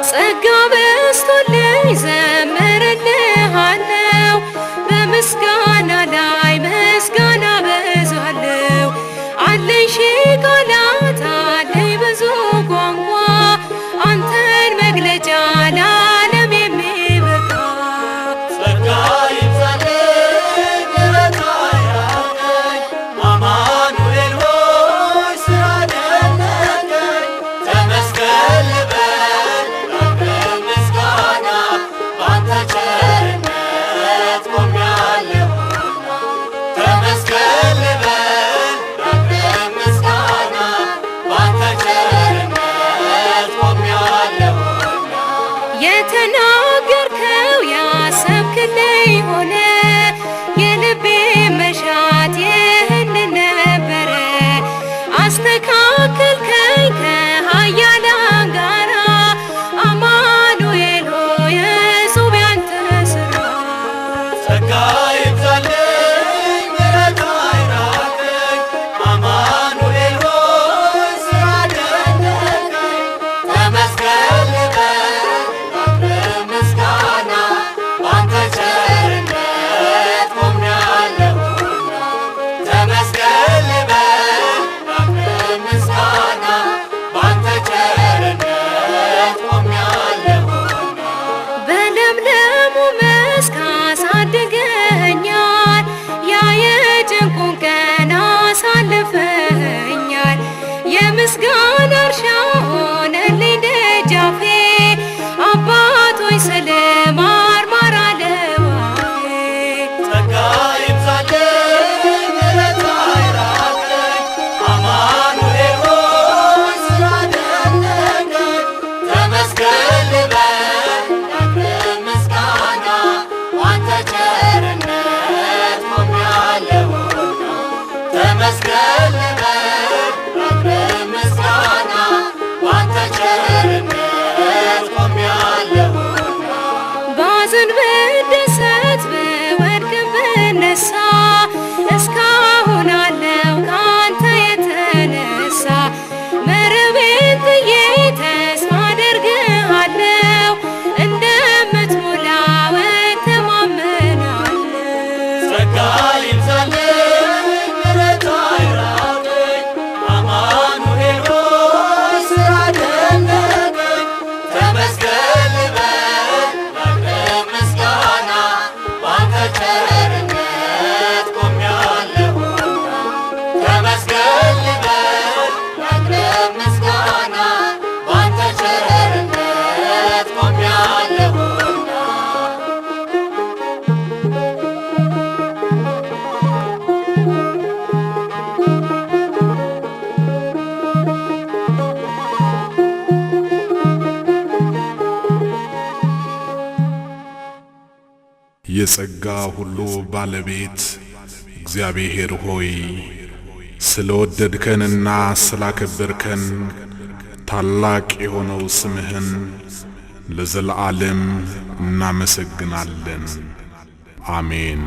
ጸጋ በስቶልኝ ዘምርልሃለው በምስጋና ላይ ምስጋና በዛለው አለኝ ሺህ ቃላት አለኝ ብዙ ቋንቋ አንተን መግለጫ ለዓለም የሚበቃ ጸጋ ይብዛልኝ ምሕረት አይራቀኝ አማኑኤል ሆይ ስራ ደነቀኝ ተመስገን ልበል ላቅርብ ምስጋና ባንተ ቸርነት ቆሜያለሁና ተመስገን ልበል ላቅርብ ምስጋና ባንተ ቸርነት ቆሜያለሁና የተናገርከው ያሰብክልኝ ሆነ የልቤ መሻት ይህንን ነበረ አስተካከልከኝ ከኃያላን ጋራ አማኑኤል ሆይ እጹብ ያንተ ሥራ ጸጋ ይብዛልኝ ምሕረት አይራቀኝ አማኑኤል ሆይ ስራ ደነቀኝ ተመስገን ልበል ላቅርብ ምስጋና ባንተ ቸርነት ቆሜያለሁና ተመስገን ልበል ላቅርብ ምስጋና ባንተ ቸርነት ቆሜያለሁና በለምለሙ መስክ አሳድገኸኛል ያ የጭንቁን ቀን አሳልፈኸኛል የምስጋና እርሻ ሆነልኝ ደጃፌ አባት ሆይ ስለማርማር አለዋፌ ጸጋ ይብዛልኝ ምሕረት አይራቀኝ አማኑኤል ሆይ ስራ ደነቀኝ ተመስገን ልበል ላቅርብ ምስጋና ባንተ ቸርነት ቆሜያለሁና ተመስገን ልበል ላቅርብ ምስጋና ባንተ ቸርነት ቆሜያለሁና ባዝን ብደሰት ብወድቅም ብነሳ እስካሁን አለው ካንተ የተነሳ መረቤን ጥዬ ተስፋ አደርግሃለው እንደምትሞላው እተማመናለሁ ጸጋ ይብዛልኝ ምሕረት አይራቀኝ አማኑኤል ሆይ ስራ ደነቀኝ ተመስገን ልበል ላቅርብ ምስጋና ባንተ ቸርነት ቆሜያለሁና ተመስገን ልበል ላቅርብ ምስጋና ባንተ ቸርነት ቆሜያለሁና የጸጋ ሁሉ ባለቤት እግዚአብሔር ሆይ ስለወደድከንና ስላከበርከን ታላቅ የሆነው ስምህን ለዘለዓለም እናመሰግናለን። አሜን።